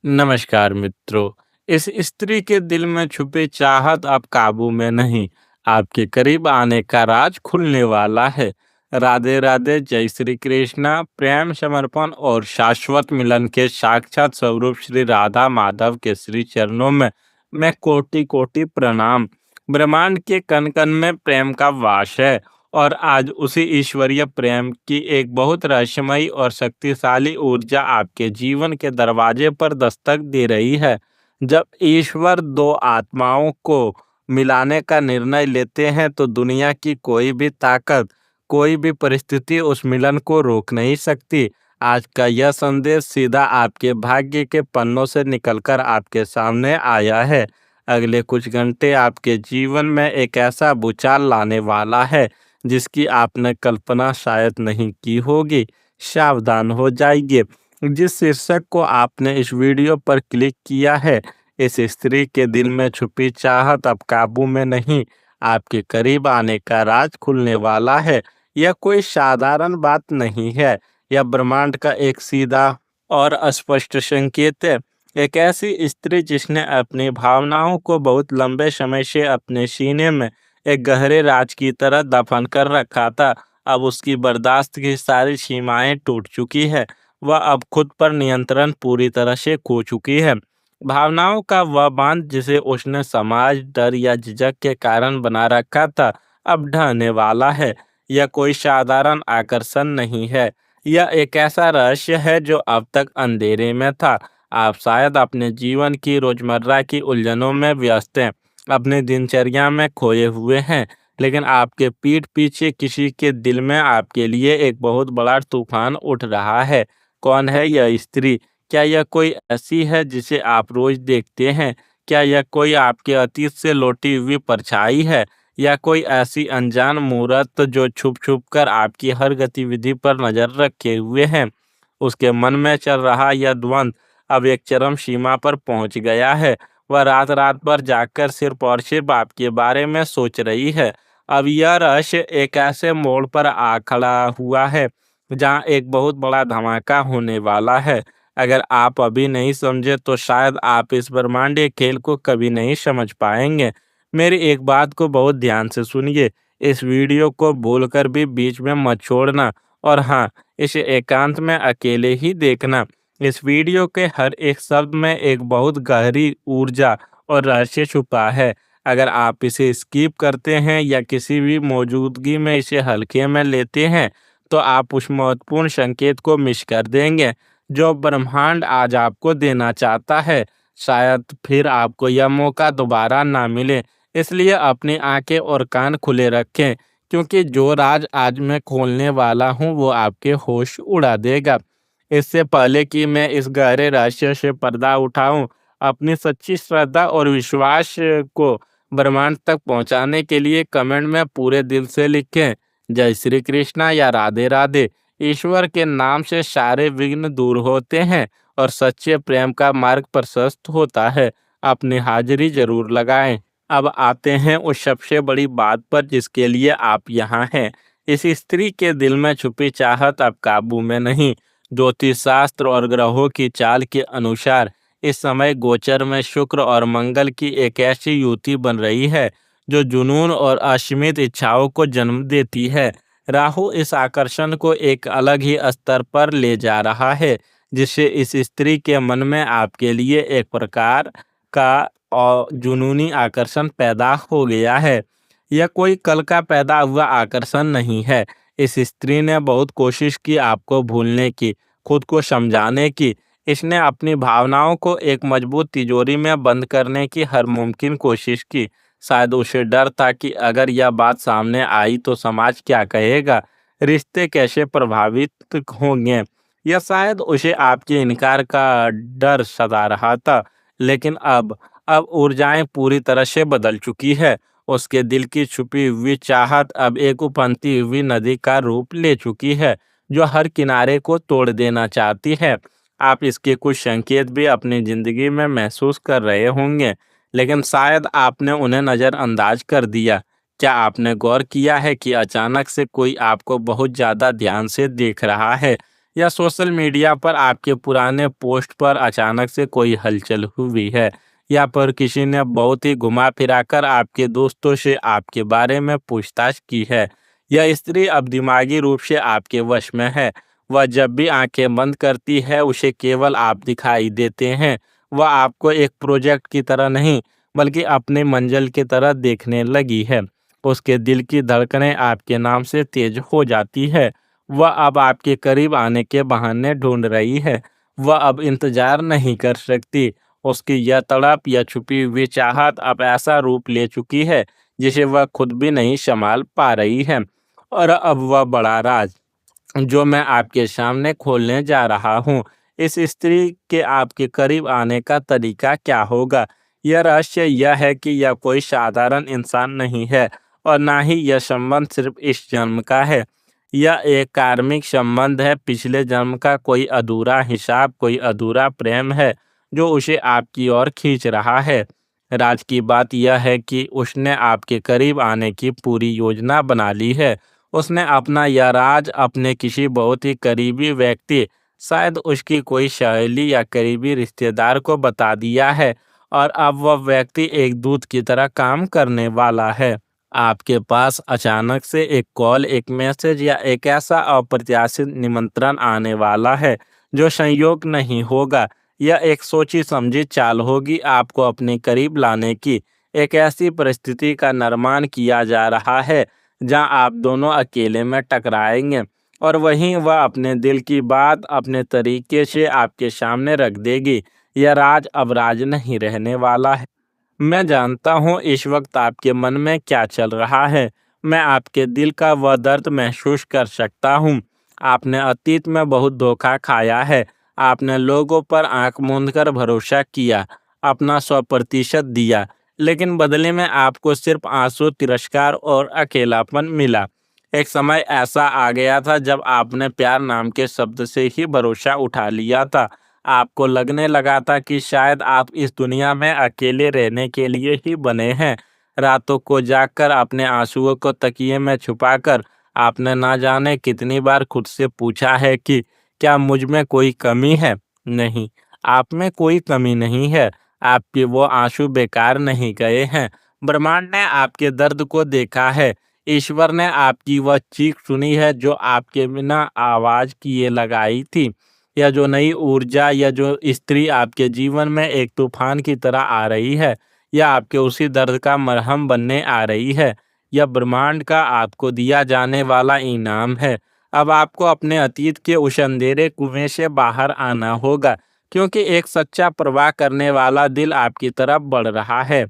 नमस्कार मित्रों। इस स्त्री के दिल में छुपी चाहत अब काबू में नहीं, आपके करीब आने का राज खुलने वाला है। राधे राधे, जय श्री कृष्णा। प्रेम, समर्पण और शाश्वत मिलन के साक्षात स्वरूप श्री राधा माधव के श्री चरणों में मैं कोटि कोटि प्रणाम। ब्रह्मांड के कण कण में प्रेम का वास है और आज उसी ईश्वरीय प्रेम की एक बहुत रहस्यमयी और शक्तिशाली ऊर्जा आपके जीवन के दरवाजे पर दस्तक दे रही है। जब ईश्वर दो आत्माओं को मिलाने का निर्णय लेते हैं तो दुनिया की कोई भी ताकत, कोई भी परिस्थिति उस मिलन को रोक नहीं सकती। आज का यह संदेश सीधा आपके भाग्य के पन्नों से निकलकर आपके सामने आया है। अगले कुछ घंटे आपके जीवन में एक ऐसा भूचाल लाने वाला है जिसकी आपने कल्पना शायद नहीं की होगी। सावधान हो जाइए। जिस शीर्षक को आपने इस वीडियो पर क्लिक किया है, इस स्त्री के दिल में छुपी चाहत अब काबू में नहीं, आपके करीब आने का राज खुलने वाला है। यह कोई साधारण बात नहीं है, यह ब्रह्मांड का एक सीधा और स्पष्ट संकेत है। एक ऐसी स्त्री जिसने अपनी भावनाओं को बहुत लंबे समय से अपने सीने में एक गहरे राज की तरह दफन कर रखा था, अब उसकी बर्दाश्त की सारी सीमाएं टूट चुकी है। वह अब खुद पर नियंत्रण पूरी तरह से खो चुकी है। भावनाओं का वह बांध जिसे उसने समाज, डर या झिझक के कारण बना रखा था, अब ढहने वाला है। यह कोई साधारण आकर्षण नहीं है, यह एक ऐसा रहस्य है जो अब तक अंधेरे में था। आप शायद अपने जीवन की रोजमर्रा की उलझनों में व्यस्त हैं, अपने दिनचर्या में खोए हुए हैं, लेकिन आपके पीठ पीछे किसी के दिल में आपके लिए एक बहुत बड़ा तूफान उठ रहा है। कौन है यह स्त्री? क्या यह कोई ऐसी है जिसे आप रोज देखते हैं? क्या यह कोई आपके अतीत से लौटी हुई परछाई है, या कोई ऐसी अनजान मूरत जो छुप छुप कर आपकी हर गतिविधि पर नजर रखे हुए है? उसके मन में चल रहा यह द्वंद अब एक चरम सीमा पर पहुंच गया है। वह रात रात भर जागकर सिर्फ और सिर्फ आपके बारे में सोच रही है। अब यह रहस्य एक ऐसे मोड़ पर आ खड़ा हुआ है जहां एक बहुत बड़ा धमाका होने वाला है। अगर आप अभी नहीं समझे तो शायद आप इस ब्रह्मांडीय खेल को कभी नहीं समझ पाएंगे। मेरी एक बात को बहुत ध्यान से सुनिए। इस वीडियो को भूलकर भी बीच में मत छोड़ना, और हाँ, इसे एकांत में अकेले ही देखना। इस वीडियो के हर एक शब्द में एक बहुत गहरी ऊर्जा और रहस्य छुपा है। अगर आप इसे स्किप करते हैं या किसी भी मौजूदगी में इसे हल्के में लेते हैं, तो आप उस महत्वपूर्ण संकेत को मिस कर देंगे जो ब्रह्मांड आज आपको देना चाहता है। शायद फिर आपको यह मौका दोबारा ना मिले, इसलिए अपनी आंखें और कान खुले रखें, क्योंकि जो राज आज मैं खोलने वाला हूँ वो आपके होश उड़ा देगा। इससे पहले कि मैं इस गहरे रहस्य से पर्दा उठाऊं, अपनी सच्ची श्रद्धा और विश्वास को ब्रह्मांड तक पहुंचाने के लिए कमेंट में पूरे दिल से लिखें, जय श्री कृष्णा या राधे राधे। ईश्वर के नाम से सारे विघ्न दूर होते हैं और सच्चे प्रेम का मार्ग प्रशस्त होता है। अपनी हाजिरी जरूर लगाएं। अब आते हैं उस सबसे बड़ी बात पर जिसके लिए आप यहाँ हैं। इस स्त्री के दिल में छुपी चाहत अब काबू में नहीं। ज्योतिष शास्त्र और ग्रहों की चाल के अनुसार इस समय गोचर में शुक्र और मंगल की एक ऐसी युति बन रही है जो जुनून और असीमित इच्छाओं को जन्म देती है। राहु इस आकर्षण को एक अलग ही स्तर पर ले जा रहा है, जिससे इस स्त्री के मन में आपके लिए एक प्रकार का और जुनूनी आकर्षण पैदा हो गया है। यह कोई कल का पैदा हुआ आकर्षण नहीं है। इस स्त्री ने बहुत कोशिश की आपको भूलने की, खुद को समझाने की। इसने अपनी भावनाओं को एक मजबूत तिजोरी में बंद करने की हर मुमकिन कोशिश की। शायद उसे डर था कि अगर यह बात सामने आई तो समाज क्या कहेगा, रिश्ते कैसे प्रभावित होंगे, या शायद उसे आपके इनकार का डर सता रहा था। लेकिन अब ऊर्जाएं पूरी तरह से बदल चुकी है। उसके दिल की छुपी हुई चाहत अब एक उफनती हुई नदी का रूप ले चुकी है जो हर किनारे को तोड़ देना चाहती है। आप इसके कुछ संकेत भी अपनी जिंदगी में महसूस कर रहे होंगे, लेकिन शायद आपने उन्हें नज़रअंदाज कर दिया। क्या आपने गौर किया है कि अचानक से कोई आपको बहुत ज़्यादा ध्यान से देख रहा है, या सोशल मीडिया पर आपके पुराने पोस्ट पर अचानक से कोई हलचल हुई है, या पर किसी ने बहुत ही घुमा फिरा कर आपके दोस्तों से आपके बारे में पूछताछ की है। यह स्त्री अब दिमागी रूप से आपके वश में है। वह जब भी आंखें बंद करती है, उसे केवल आप दिखाई देते हैं। वह आपको एक प्रोजेक्ट की तरह नहीं, बल्कि अपने मंजिल की तरह देखने लगी है। उसके दिल की धड़कनें आपके नाम से तेज हो जाती है। वह अब आपके करीब आने के बहाने ढूंढ रही है। वह अब इंतजार नहीं कर सकती। उसकी यह तड़प या छुपी हुई चाहत अब ऐसा रूप ले चुकी है जिसे वह खुद भी नहीं संभाल पा रही है। और अब वह बड़ा राज जो मैं आपके सामने खोलने जा रहा हूँ। इस स्त्री के आपके करीब आने का तरीका क्या होगा? यह रहस्य यह है कि यह कोई साधारण इंसान नहीं है, और ना ही यह संबंध सिर्फ इस जन्म का है। यह एक कार्मिक संबंध है, पिछले जन्म का कोई अधूरा हिसाब, कोई अधूरा प्रेम है जो उसे आपकी ओर खींच रहा है। राज की बात यह है कि उसने आपके करीब आने की पूरी योजना बना ली है। उसने अपना यह राज अपने किसी बहुत ही करीबी व्यक्ति, शायद उसकी कोई सहेली या करीबी रिश्तेदार को बता दिया है, और अब वह व्यक्ति एक दूत की तरह काम करने वाला है। आपके पास अचानक से एक कॉल, एक मैसेज या एक ऐसा अप्रत्याशित निमंत्रण आने वाला है जो संयोग नहीं होगा। यह एक सोची समझी चाल होगी आपको अपने करीब लाने की। एक ऐसी परिस्थिति का निर्माण किया जा रहा है जहां आप दोनों अकेले में टकराएंगे, और वहीं वह अपने दिल की बात अपने तरीके से आपके सामने रख देगी। यह राज अब राज नहीं रहने वाला है। मैं जानता हूँ इस वक्त आपके मन में क्या चल रहा है। मैं आपके दिल का वह दर्द महसूस कर सकता हूँ। आपने अतीत में बहुत धोखा खाया है। आपने लोगों पर आंख मूंद कर भरोसा किया, अपना 100% दिया, लेकिन बदले में आपको सिर्फ आंसू, तिरस्कार और अकेलापन मिला। एक समय ऐसा आ गया था जब आपने प्यार नाम के शब्द से ही भरोसा उठा लिया था। आपको लगने लगा था कि शायद आप इस दुनिया में अकेले रहने के लिए ही बने हैं। रातों को जागकर अपने आंसुओं को तकिए में छुपाकर आपने ना जाने कितनी बार खुद से पूछा है कि क्या मुझ में कोई कमी है? नहीं, आप में कोई कमी नहीं है। आपके वो आंसू बेकार नहीं गए हैं। ब्रह्मांड ने आपके दर्द को देखा है। ईश्वर ने आपकी वह चीख सुनी है जो आपके बिना आवाज किए लगाई थी। या जो नई ऊर्जा, या जो स्त्री आपके जीवन में एक तूफान की तरह आ रही है, या आपके उसी दर्द का मरहम बनने आ रही है। यह ब्रह्मांड का आपको दिया जाने वाला इनाम है। अब आपको अपने अतीत के उस अंधेरे कुएं से बाहर आना होगा, क्योंकि एक सच्चा परवाह करने वाला दिल आपकी तरफ बढ़ रहा है।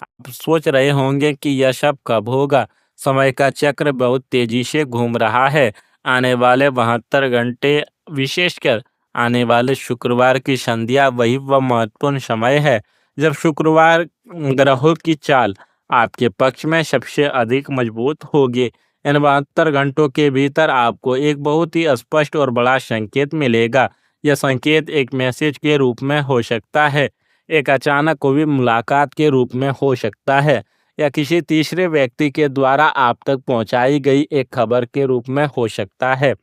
आप सोच रहे होंगे कि यह सब कब होगा। समय का चक्र बहुत तेजी से घूम रहा है। आने वाले 72 घंटे, विशेषकर आने वाले शुक्रवार की संध्या, वही वह महत्वपूर्ण समय है जब शुक्रवार ग्रहों की चाल आपके पक्ष में सबसे अधिक मजबूत होगी। इन 72 घंटों के भीतर आपको एक बहुत ही स्पष्ट और बड़ा संकेत मिलेगा। यह संकेत एक मैसेज के रूप में हो सकता है, एक अचानक हुई मुलाकात के रूप में हो सकता है, या किसी तीसरे व्यक्ति के द्वारा आप तक पहुंचाई गई एक खबर के रूप में हो सकता है।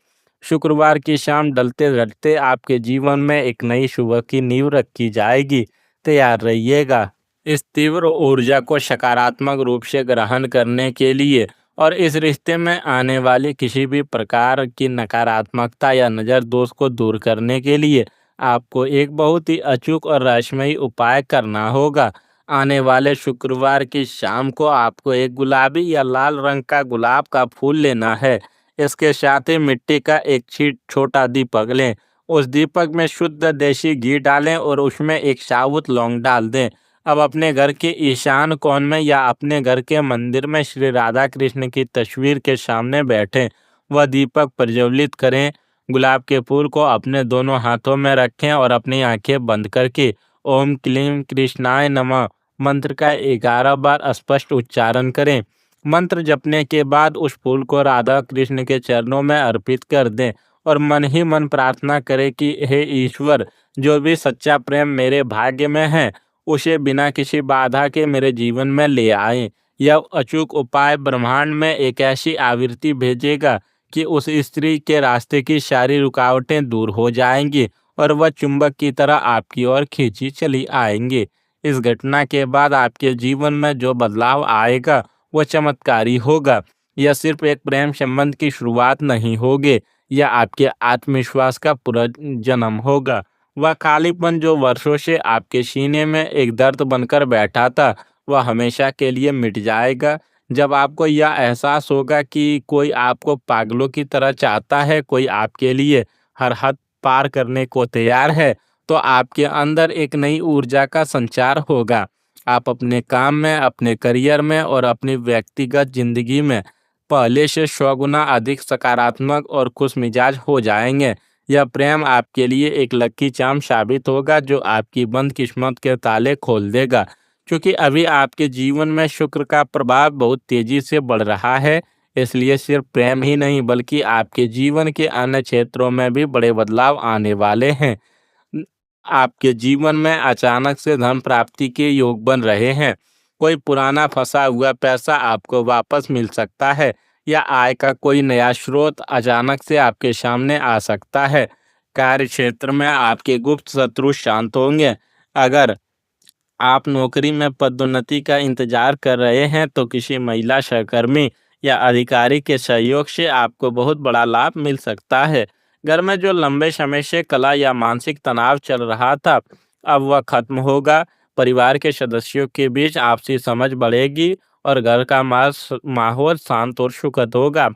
शुक्रवार की शाम ढलते-ढलते आपके जीवन में एक नई सुबह की नींव रखी जाएगी। तैयार रहिएगा इस तीव्र ऊर्जा को सकारात्मक रूप से ग्रहण करने के लिए, और इस रिश्ते में आने वाली किसी भी प्रकार की नकारात्मकता या नज़र दोष को दूर करने के लिए आपको एक बहुत ही अचूक और रहस्यमयी उपाय करना होगा। आने वाले शुक्रवार की शाम को आपको एक गुलाबी या लाल रंग का गुलाब का फूल लेना है। इसके साथ ही मिट्टी का एक छोटा दीपक लें। उस दीपक में शुद्ध देसी घी डालें और उसमें एक साबुत लौंग डाल दें। अब अपने घर के ईशान कोण में या अपने घर के मंदिर में श्री राधा कृष्ण की तस्वीर के सामने बैठें। वह दीपक प्रज्वलित करें। गुलाब के फूल को अपने दोनों हाथों में रखें और अपनी आंखें बंद करके ओम क्लीम कृष्णाय नमः मंत्र का 11 बार स्पष्ट उच्चारण करें। मंत्र जपने के बाद उस फूल को राधा कृष्ण के चरणों में अर्पित कर दें, और मन ही मन प्रार्थना करें कि हे ईश्वर, जो भी सच्चा प्रेम मेरे भाग्य में है, उसे बिना किसी बाधा के मेरे जीवन में ले आए। यह अचूक उपाय ब्रह्मांड में एक ऐसी आवृत्ति भेजेगा कि उस स्त्री के रास्ते की सारी रुकावटें दूर हो जाएंगी और वह चुंबक की तरह आपकी ओर खींची चली आएंगी। इस घटना के बाद आपके जीवन में जो बदलाव आएगा वह चमत्कारी होगा। यह सिर्फ एक प्रेम संबंध की शुरुआत नहीं होगी, यह आपके आत्मविश्वास का पुनर्जन्म होगा। वह खालीपन जो वर्षों से आपके सीने में एक दर्द बनकर बैठा था, वह हमेशा के लिए मिट जाएगा। जब आपको यह एहसास होगा कि कोई आपको पागलों की तरह चाहता है, कोई आपके लिए हर हद पार करने को तैयार है, तो आपके अंदर एक नई ऊर्जा का संचार होगा। आप अपने काम में, अपने करियर में और अपनी व्यक्तिगत जिंदगी में पहले से 100 गुना अधिक सकारात्मक और खुशमिजाज हो जाएंगे। यह प्रेम आपके लिए एक लकी चार्म साबित होगा जो आपकी बंद किस्मत के ताले खोल देगा। क्योंकि अभी आपके जीवन में शुक्र का प्रभाव बहुत तेजी से बढ़ रहा है, इसलिए सिर्फ प्रेम ही नहीं बल्कि आपके जीवन के अन्य क्षेत्रों में भी बड़े बदलाव आने वाले हैं। न- आपके जीवन में अचानक से धन प्राप्ति के योग बन रहे हैं। कोई पुराना फंसा हुआ पैसा आपको वापस मिल सकता है या आय का कोई नया स्रोत अचानक से आपके सामने आ सकता है। कार्य क्षेत्र में आपके गुप्त शत्रु शांत होंगे। अगर आप नौकरी में पदोन्नति का इंतजार कर रहे हैं तो किसी महिला सहकर्मी या अधिकारी के सहयोग से आपको बहुत बड़ा लाभ मिल सकता है। घर में जो लंबे समय से कला या मानसिक तनाव चल रहा था, अब वह खत्म होगा। परिवार के सदस्यों के बीच आपसी समझ बढ़ेगी और घर का माहौल शांत और सुखद होगा।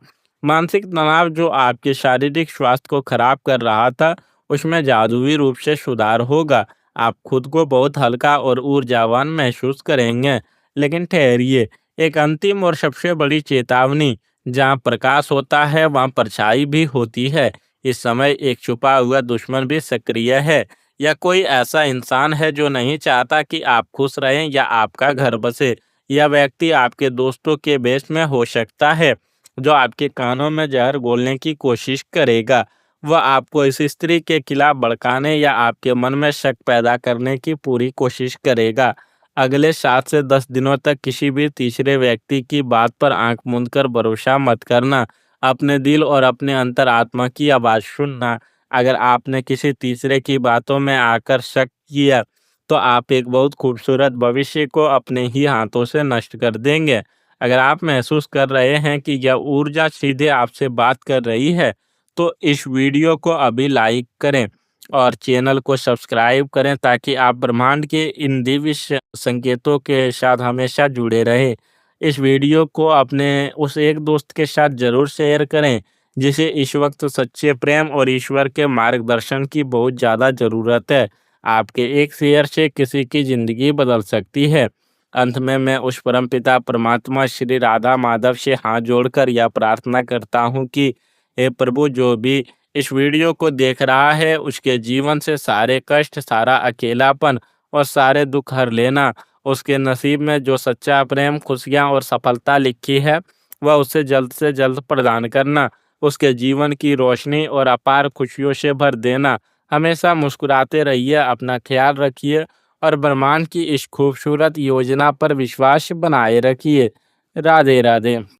मानसिक तनाव जो आपके शारीरिक स्वास्थ्य को खराब कर रहा था, उसमें जादुई रूप से सुधार होगा। आप खुद को बहुत हल्का और ऊर्जावान महसूस करेंगे। लेकिन ठहरिए, एक अंतिम और सबसे बड़ी चेतावनी, जहाँ प्रकाश होता है वहाँ परछाई भी होती है। इस समय एक छुपा हुआ दुश्मन भी सक्रिय है। या कोई ऐसा इंसान है जो नहीं चाहता कि आप खुश रहें या आपका घर बसे। यह व्यक्ति आपके दोस्तों के बेस में हो सकता है, जो आपके कानों में जहर घोलने की कोशिश करेगा। वह आपको इस स्त्री के खिलाफ भड़काने या आपके मन में शक पैदा करने की पूरी कोशिश करेगा। अगले 7 से 10 दिनों तक किसी भी तीसरे व्यक्ति की बात पर आंख मूंद कर भरोसा मत करना। अपने दिल और अपने अंतरात्मा की आवाज़ सुनना। अगर आपने किसी तीसरे की बातों में आकर शक किया, तो आप एक बहुत खूबसूरत भविष्य को अपने ही हाथों से नष्ट कर देंगे। अगर आप महसूस कर रहे हैं कि यह ऊर्जा सीधे आपसे बात कर रही है, तो इस वीडियो को अभी लाइक करें और चैनल को सब्सक्राइब करें ताकि आप ब्रह्मांड के इन दिव्य संकेतों के साथ हमेशा जुड़े रहें। इस वीडियो को अपने उस एक दोस्त के साथ ज़रूर शेयर करें जिसे इस वक्त सच्चे प्रेम और ईश्वर के मार्गदर्शन की बहुत ज़्यादा ज़रूरत है। आपके एक शेयर से किसी की ज़िंदगी बदल सकती है। अंत में मैं उस परमपिता परमात्मा श्री राधा माधव से हाथ जोड़कर यह प्रार्थना करता हूँ कि हे प्रभु, जो भी इस वीडियो को देख रहा है उसके जीवन से सारे कष्ट, सारा अकेलापन और सारे दुख हर लेना। उसके नसीब में जो सच्चा प्रेम, खुशियाँ और सफलता लिखी है वह उसे जल्द से जल्द प्रदान करना। उसके जीवन की रोशनी और अपार खुशियों से भर देना। हमेशा मुस्कुराते रहिए, अपना ख्याल रखिए और ब्रह्मांड की इस खूबसूरत योजना पर विश्वास बनाए रखिए। राधे राधे।